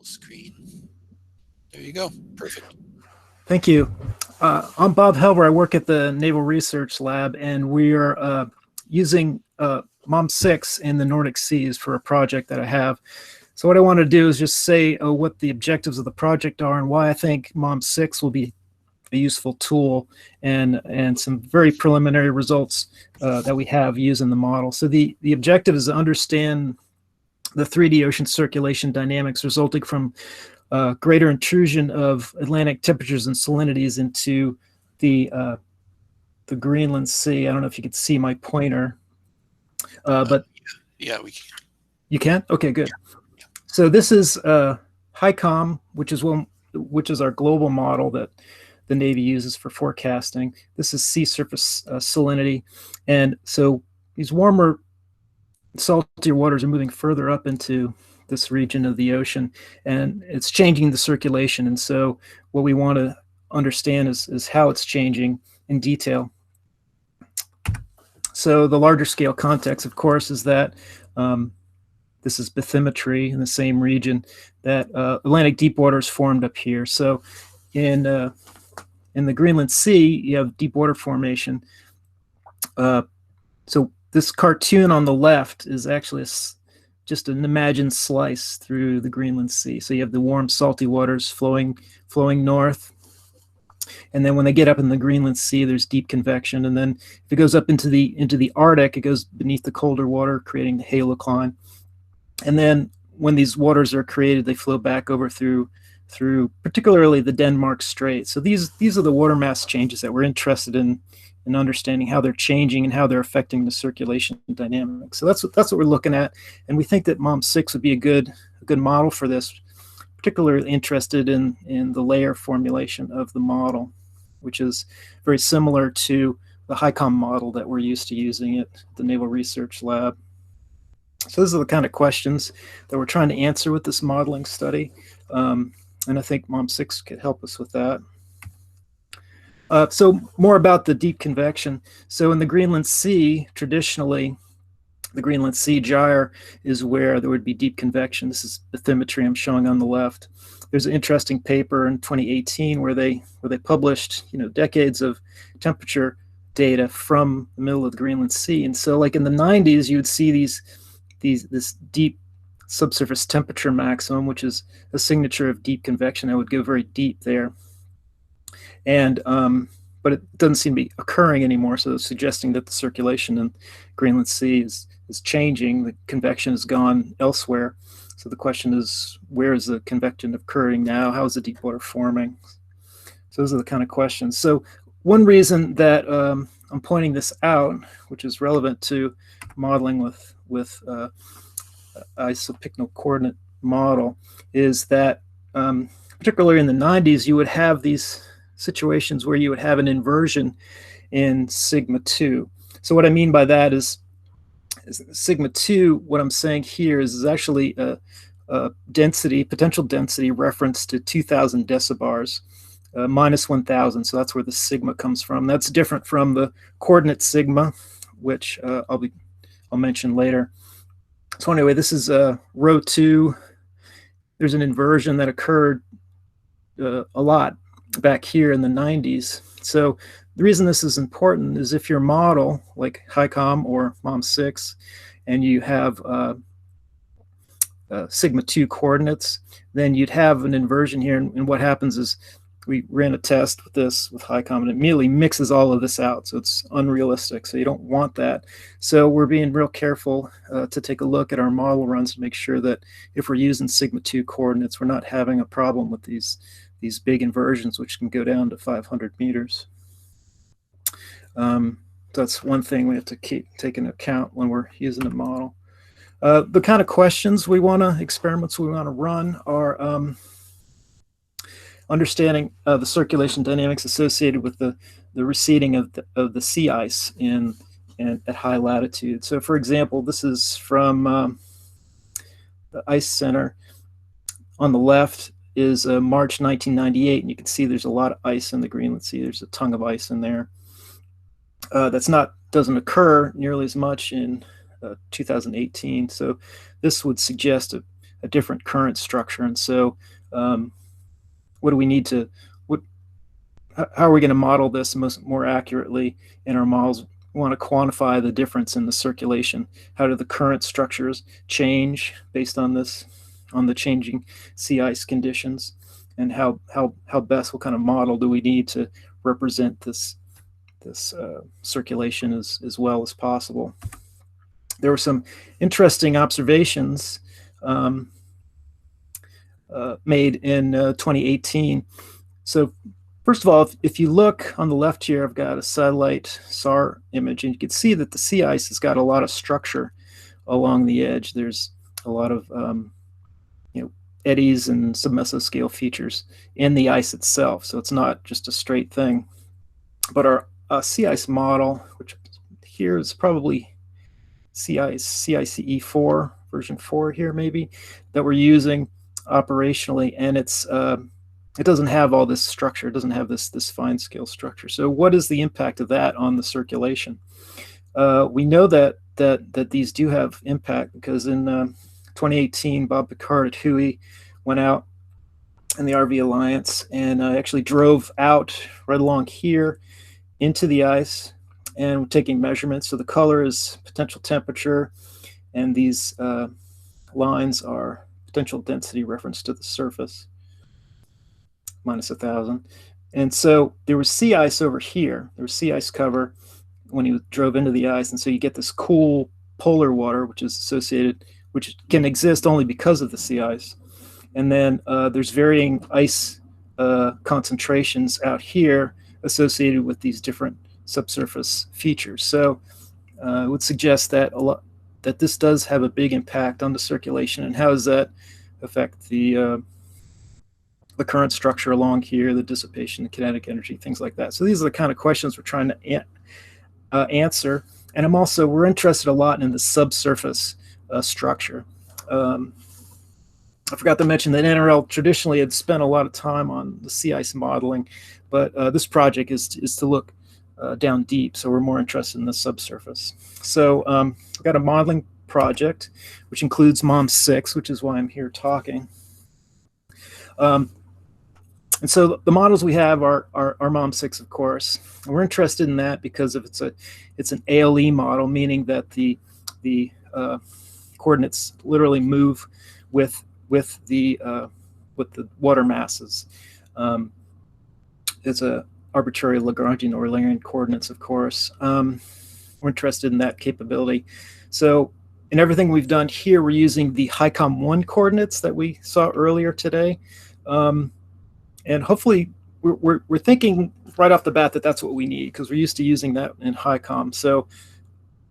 full screen. There you go. Perfect. Thank you. I'm Bob Helber. I work at the Naval Research Lab, and we are using MOM6 in the Nordic Seas for a project that I have. So what I want to do is just say what the objectives of the project are and why I think MOM6 will be a useful tool, and some very preliminary results that we have using the model. So the objective is to understand the 3D ocean circulation dynamics resulting from greater intrusion of Atlantic temperatures and salinities into the Greenland Sea. I don't know if you could see my pointer, but yeah, we can. You can? Okay, good. So this is HICOM, which is our global model that the Navy uses for forecasting. This is sea surface salinity, and so these warmer, saltier waters are moving further up into this region of the ocean, and it's changing the circulation. And so what we want to understand is how it's changing in detail. So the larger scale context, of course, is that this is bathymetry in the same region that Atlantic deep water is formed up here. So in the Greenland Sea, you have deep water formation. So this cartoon on the left is actually just an imagined slice through the Greenland Sea. So you have the warm, salty waters flowing north. And then when they get up in the Greenland Sea, there's deep convection. And then if it goes up into the Arctic, it goes beneath the colder water, creating the halocline. And then when these waters are created, they flow back over through particularly the Denmark Strait. So these are the water mass changes that we're interested in understanding how they're changing and how they're affecting the circulation dynamics. So that's what we're looking at, and we think that MOM6 would be a good model for this. Particularly interested in the layer formulation of the model, which is very similar to the HICOM model that we're used to using at the Naval Research Lab. So those are the kind of questions that we're trying to answer with this modeling study, and I think MOM6 could help us with that. So more about the deep convection. So in the Greenland Sea, traditionally, the Greenland Sea gyre is where there would be deep convection. This is bathymetry I'm showing on the left. There's an interesting paper in 2018 where they published decades of temperature data from the middle of the Greenland Sea. And so like in the 90s, you would see this deep subsurface temperature maximum, which is a signature of deep convection that would go very deep there. And but it doesn't seem to be occurring anymore, so it's suggesting that the circulation in Greenland Sea is changing. The convection has gone elsewhere. So the question is, where is the convection occurring now? How is the deep water forming? So those are the kind of questions. So one reason that I'm pointing this out, which is relevant to modeling with isopycnal coordinate model, is that particularly in the 90s, you would have these situations where you would have an inversion in sigma 2. So what I mean by that is sigma 2, what I'm saying here is actually a density, potential density reference to 2,000 decibars, minus 1,000. So that's where the sigma comes from. That's different from the coordinate sigma, which I'll mention later. So anyway, this is row 2. There's an inversion that occurred a lot back here in the 90s. So the reason this is important is if your model, like HICOM or MOM6, and you have sigma 2 coordinates, then you'd have an inversion here. And what happens is we ran a test with HICOM, and it immediately mixes all of this out. So it's unrealistic. So you don't want that. So we're being real careful to take a look at our model runs to make sure that if we're using sigma 2 coordinates, we're not having a problem with these big inversions, which can go down to 500 meters. That's one thing we have to take into account when we're using a model. The kind of questions experiments we want to run are understanding the circulation dynamics associated with the receding of the sea ice at high latitude. So for example, this is from the Ice Center. On the left is March 1998, and you can see there's a lot of ice in the Greenland Sea. There's a tongue of ice in there. Doesn't occur nearly as much in 2018. So this would suggest a a different current structure. And so what do we need to, how are we going to model this more accurately in our models? We want to quantify the difference in the circulation. How do the current structures change based on this, on the changing sea ice conditions? And how best, what kind of model do we need to represent this circulation as well as possible? There were some interesting observations made in 2018. So first of all, if you look on the left here, I've got a satellite SAR image, and you can see that the sea ice has got a lot of structure along the edge. There's a lot of eddies and some mesoscale features in the ice itself, so it's not just a straight thing. But our sea ice model, which here is probably CICE4 version 4 here maybe, that we're using operationally, and it doesn't have all this structure. It doesn't have this fine scale structure. So what is the impact of that on the circulation? We know that these do have impact, because in 2018, Bob Picard at HUI went out in the RV Alliance and actually drove out right along here into the ice, and we're taking measurements. So the color is potential temperature, and these lines are potential density reference to the surface, minus 1,000. And so there was sea ice over here. There was sea ice cover when he drove into the ice, and so you get this cool polar water, which is associated, which can exist only because of the sea ice. And then there's varying ice concentrations out here associated with these different subsurface features. So it would suggest that that this does have a big impact on the circulation. And how does that affect the current structure along here, the dissipation, the kinetic energy, things like that? So these are the kind of questions we're trying to answer. And we're interested a lot in the subsurface structure. I forgot to mention that NRL traditionally had spent a lot of time on the sea ice modeling, but this project is to look down deep, so we're more interested in the subsurface. So we've got a modeling project, which includes MOM6, which is why I'm here talking. And so the models we have are MOM6, of course. And we're interested in that because if it's an ALE model, meaning that the coordinates literally move with the water masses. It's a arbitrary Lagrangian or Eulerian coordinates, of course. We're interested in that capability. So in everything we've done here, we're using the HICOM1 coordinates that we saw earlier today. And hopefully we're thinking right off the bat that that's what we need, because we're used to using that in HICOM. So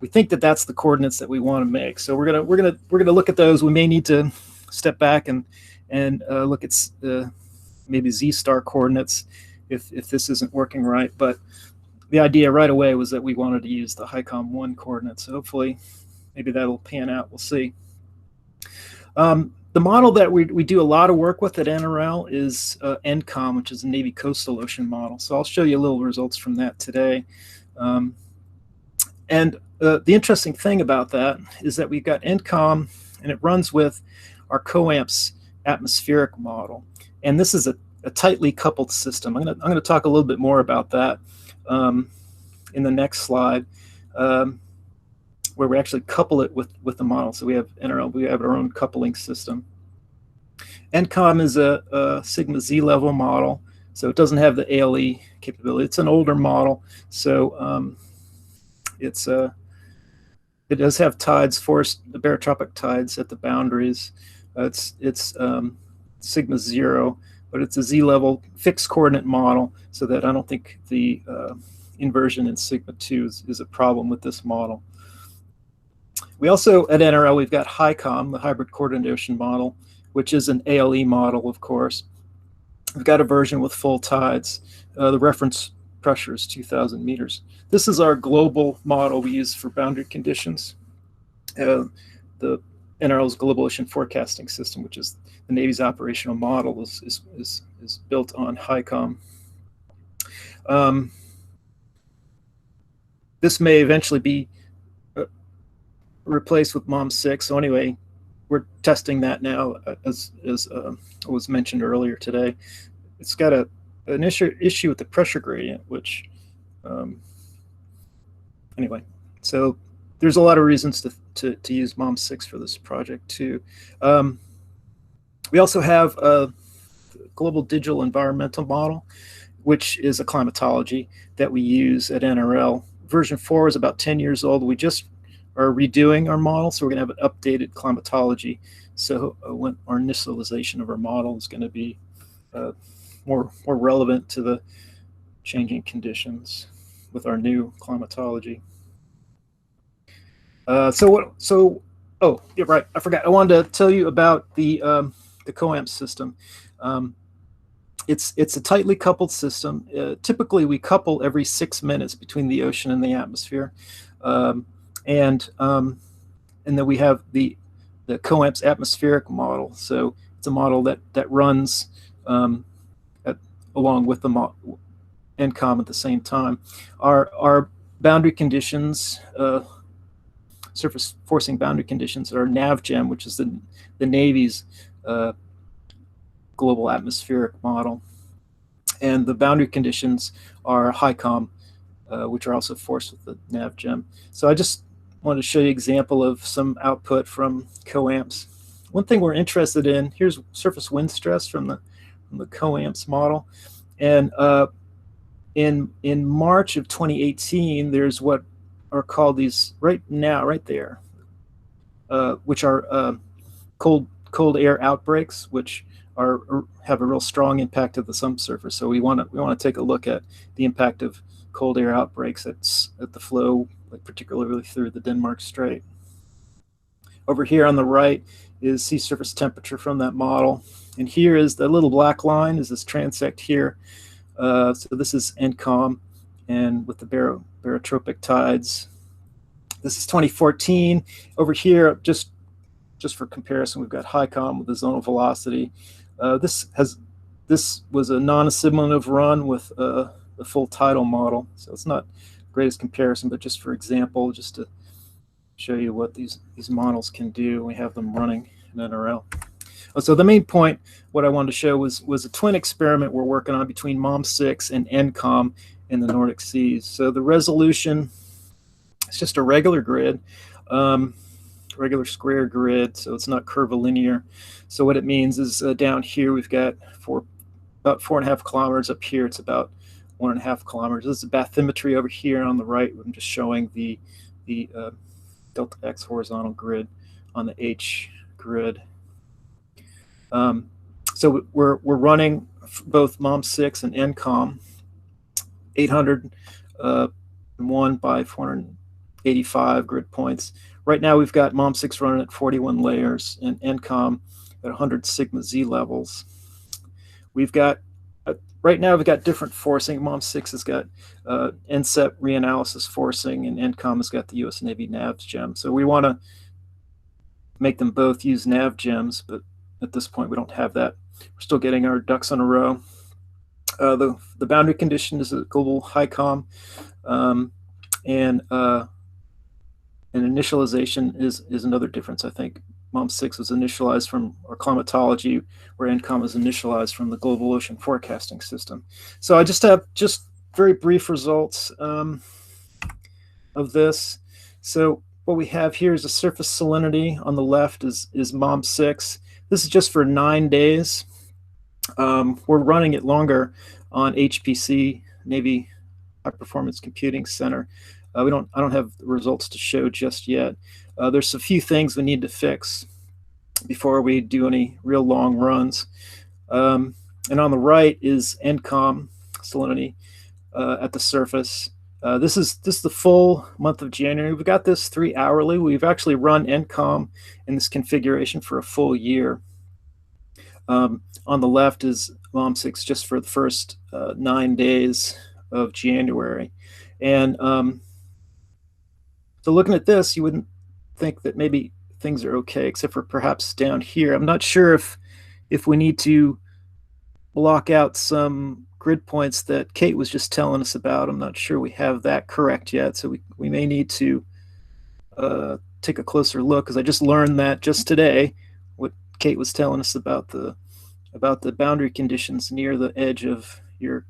we think that that's the coordinates that we want to make. So we're gonna look at those. We may need to step back and look at maybe Z-star coordinates if this isn't working right. But the idea right away was that we wanted to use the HICOM1 coordinates. So hopefully maybe that'll pan out. We'll see. The model that we do a lot of work with at NRL is NCOM, which is a Navy Coastal Ocean model. So I'll show you a little results from that today. And the interesting thing about that is that we've got NCOM, and it runs with our COAMPS atmospheric model. And this is a tightly coupled system. I'm gonna talk a little bit more about that in the next slide, where we actually couple it with the model. So we have NRL, we have our own coupling system. NCOM is a sigma Z level model, so it doesn't have the ALE capability. It's an older model, so it does have tides, the barotropic tides at the boundaries. It's sigma 0, but it's a Z level fixed coordinate model, so that I don't think the inversion in sigma 2 is a problem with this model. We also, at NRL, we've got HICOM, the hybrid coordinate ocean model, which is an ALE model, of course. We've got a version with full tides. The reference pressure is 2,000 meters. This is our global model we use for boundary conditions. The NRL's Global Ocean Forecasting System, which is the Navy's operational model, is built on HICOM. This may eventually be replaced with MOM6. So anyway, we're testing that now, as was mentioned earlier today. It's got an issue with the pressure gradient, which anyway. So there's a lot of reasons to use MOM6 for this project too. We also have a global digital environmental model, which is a climatology that we use at NRL. Version 4 is about 10 years old. We just are redoing our model, so we're going to have an updated climatology. So when our initialization of our model is going to be more relevant to the changing conditions with our new climatology. Oh, yeah, right. I forgot. I wanted to tell you about the COAMP system. It's a tightly coupled system. Typically, we couple every 6 minutes between the ocean and the atmosphere, and then we have the COAMP's atmospheric model. So it's a model that runs along with the NCOM at the same time. Our boundary conditions, surface forcing boundary conditions, are NavGem, which is the Navy's global atmospheric model, and the boundary conditions are HICOM, which are also forced with the NavGem. So I just wanted to show you an example of some output from COAMPs. One thing we're interested in, here's surface wind stress from the COAMPs model, and in March of 2018, there's what are called these right there, which are cold air outbreaks, which have a real strong impact at the subsurface. So we want to take a look at the impact of cold air outbreaks at the flow, like particularly through the Denmark Strait. Over here on the right is sea surface temperature from that model, and here is the little black line is this transect here. So this is NCOM, and with the barotropic tides. This is 2014. Over here, just for comparison, we've got HICOM with the zonal velocity. This was a non-assimilative run with the full tidal model, so it's not the greatest comparison, but just for example, just to show you what these models can do. We have them running in NRL. So the main point, what I wanted to show was a twin experiment we're working on between MOM6 and NCOM in the Nordic seas. So the resolution, it's just a regular grid, regular square grid, so it's not curvilinear. So what it means is down here we've got about 4.5 kilometers. Up here it's about 1.5 kilometers. This is bathymetry over here on the right. I'm just showing the delta X horizontal grid on the H grid. So we're running both MOM6 and NCOM, 801 by 485 grid points. Right now we've got MOM6 running at 41 layers and NCOM at 100 sigma Z levels. We've got right now we've got different forcing. MOM6 has got NCEP reanalysis forcing, and NCOM has got the U.S. Navy NavGem. So we want to make them both use NavGems, but at this point we don't have that. We're still getting our ducks in a row. The boundary condition is a global HICOM, and initialization is another difference. I think MOM6 was initialized from our climatology, where NCOM is initialized from the global ocean forecasting system. So I just have very brief results of this. So what we have here is a surface salinity. On the left is MOM6. This is just for 9 days. We're running it longer on HPC, Navy High Performance Computing Center. I don't have the results to show just yet. There's a few things we need to fix before we do any real long runs. And on the right is NCOM salinity at the surface. This is the full month of January. We've got this 3 hourly. We've actually run NCOM in this configuration for a full year. On the left is MOM6 just for the first 9 days of January. And so looking at this, you wouldn't think that maybe things are okay, except for perhaps down here. I'm not sure if we need to block out some grid points that Kate was just telling us about. I'm not sure we have that correct yet, so we may need to take a closer look because I just learned that just today, what Kate was telling us about the boundary conditions near the edge of your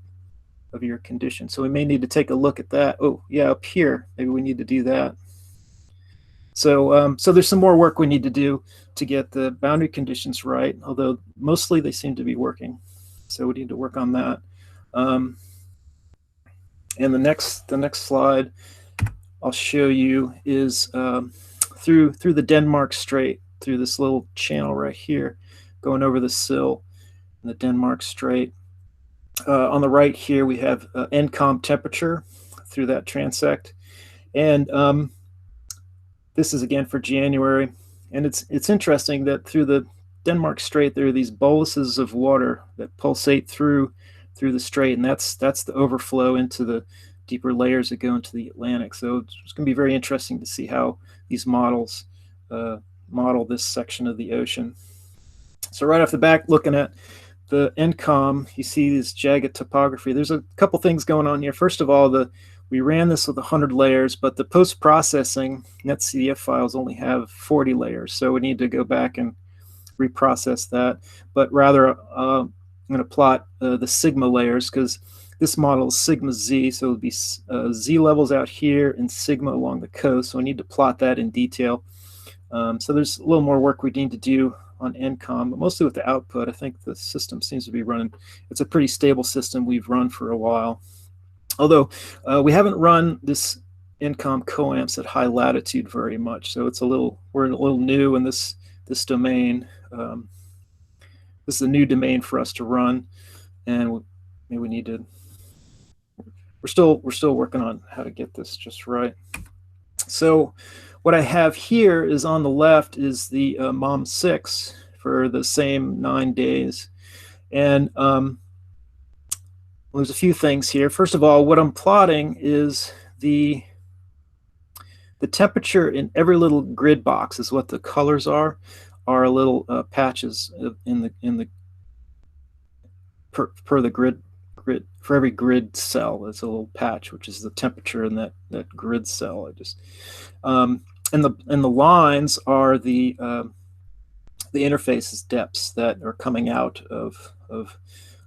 condition. So we may need to take a look at that. Oh yeah, up here, maybe we need to do that. So so there's some more work we need to do to get the boundary conditions right, although mostly they seem to be working. So we need to work on that. And the next slide I'll show you is through the Denmark Strait, through this little channel right here, going over the sill in the Denmark Strait. On the right here we have NCOM temperature through that transect, and this is again for January. And it's interesting that through the Denmark Strait there are these boluses of water that pulsate through the strait, and that's the overflow into the deeper layers that go into the Atlantic. So it's going to be very interesting to see how these models model this section of the ocean. So right off the back, looking at the NCOM, you see this jagged topography. There's a couple things going on here. First of all, we ran this with 100 layers, but the post-processing NetCDF files only have 40 layers. So we need to go back and reprocess that. But rather, I'm going to plot the sigma layers, because this model is sigma z, so it'll be z levels out here and sigma along the coast. So I need to plot that in detail. So there's a little more work we need to do on NCOM, but mostly with the output. I think the system seems to be running. It's a pretty stable system we've run for a while. Although we haven't run this NCOM coamps at high latitude very much, so we're a little new in this domain. This is a new domain for us to run, and maybe we need to. We're still working on how to get this just right. So what I have here is on the left is the MOM6 for the same 9 days, and there's a few things here. First of all, what I'm plotting is the temperature in every little grid box is what the colors are little patches in the per the grid for every grid cell. There's a little patch which is the temperature in that grid cell. And the lines are the interfaces depths that are coming out of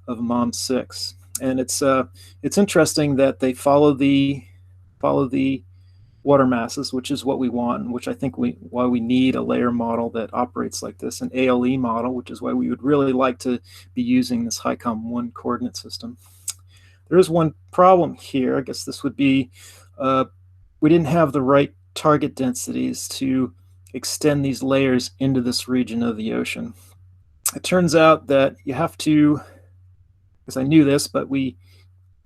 MOM6. And it's interesting that they follow the water masses, which is what we want, and which I think why we need a layer model that operates like this, an ALE model, which is why we would really like to be using this HICOM1 coordinate system. There is one problem here. I guess this would be we didn't have the right target densities to extend these layers into this region of the ocean. It turns out that you have to, because I knew this, but we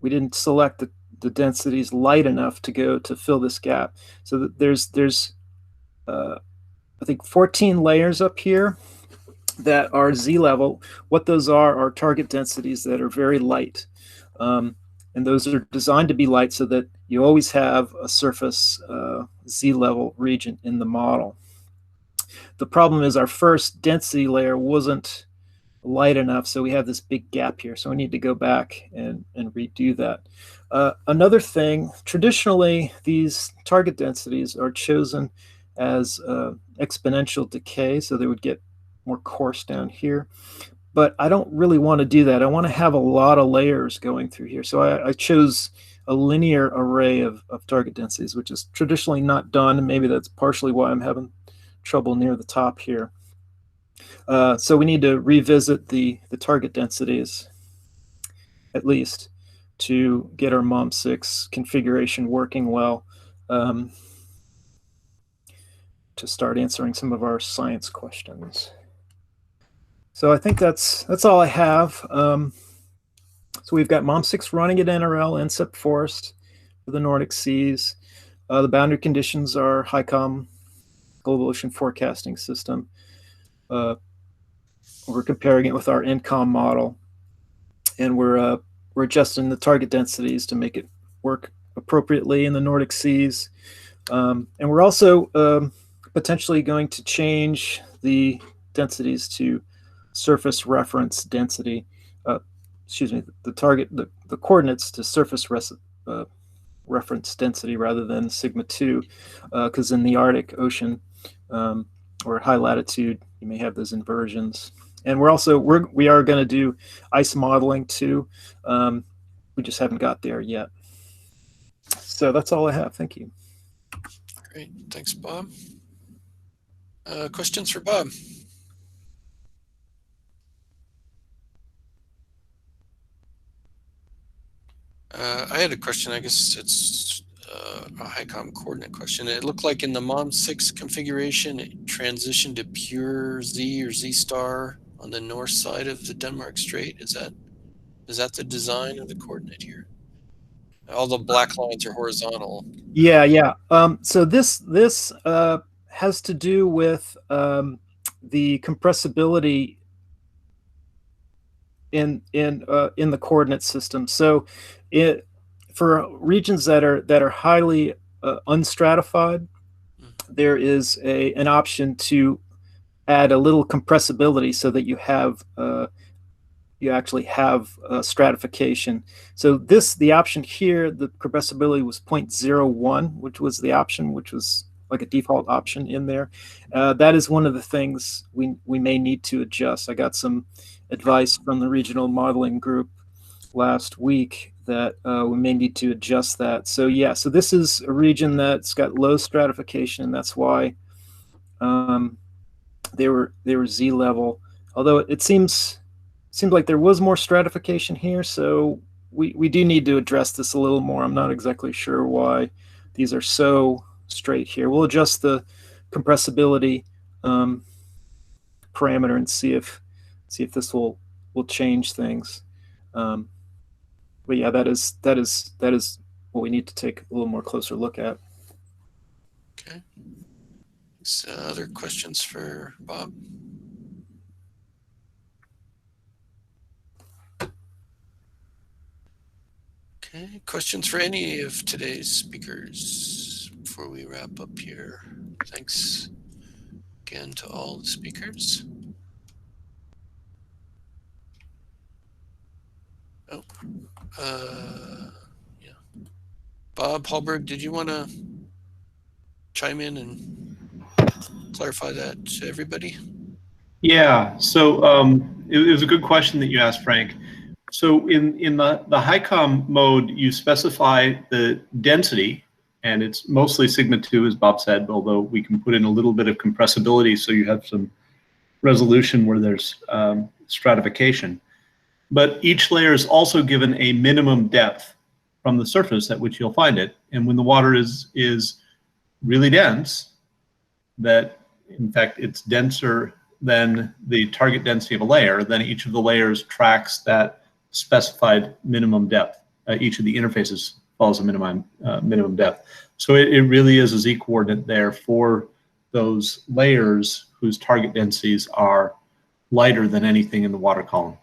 didn't select the densities light enough to fill this gap. So that there's I think 14 layers up here that are Z level. What those are target densities that are very light. And those are designed to be light so that you always have a surface Z level region in the model. The problem is our first density layer wasn't light enough, so we have this big gap here. So we need to go back and redo that. Another thing, traditionally, these target densities are chosen as exponential decay, so they would get more coarse down here. But I don't really want to do that. I want to have a lot of layers going through here. So I chose a linear array of target densities, which is traditionally not done, and maybe that's partially why I'm having trouble near the top here. So we need to revisit the target densities, at least, to get our MOM6 configuration working well, to start answering some of our science questions. So I think that's all I have. So we've got MOM6 running at NRL and SEP Forest for the Nordic seas. The boundary conditions are HICOM, Global Ocean Forecasting System. We're comparing it with our NCOM model, and we're adjusting the target densities to make it work appropriately in the Nordic seas. And we're also potentially going to change the densities to surface reference density. Excuse me, the coordinates to surface reference density rather than sigma 2, because in the Arctic Ocean or at high latitude, you may have those inversions. And we are going to do ice modeling too. We just haven't got there yet. So that's all I have. Thank you. Great. Thanks, Bob. Questions for Bob? I had a question. I guess it's a HICOM coordinate question. It looked like in the MOM6 configuration, it transitioned to pure Z or Z star on the north side of the Denmark Strait. Is that the design of the coordinate here? All the black lines are horizontal. Yeah. So this has to do with the compressibility in the coordinate system. So for regions that are highly unstratified, there is an option to add a little compressibility so that you actually have stratification. So the option here, the compressibility was 0.01, which was the option, which was like a default option in there. That is one of the things we may need to adjust. I got some advice from the regional modeling group last week that we may need to adjust that. So yeah, so this is a region that's got low stratification, and that's why they were Z level. Although it seems like there was more stratification here, so we do need to address this a little more. I'm not exactly sure why these are so straight here. We'll adjust the compressibility parameter and see if this will change things. But yeah, that is what we need to take a little more closer look at. Okay. Other questions for Bob? Okay, questions for any of today's speakers before we wrap up here? Thanks again to all the speakers. Oh, yeah. Bob Hallberg, did you want to chime in and clarify that to everybody? Yeah, so it was a good question that you asked, Frank. So in the HICOM mode, you specify the density, and it's mostly sigma 2, as Bob said, although we can put in a little bit of compressibility so you have some resolution where there's stratification. But each layer is also given a minimum depth from the surface at which you'll find it. And when the water is really dense, that in fact it's denser than the target density of a layer, then each of the layers tracks that specified minimum depth. Each of the interfaces follows a minimum depth. So it really is a Z coordinate there for those layers whose target densities are lighter than anything in the water column.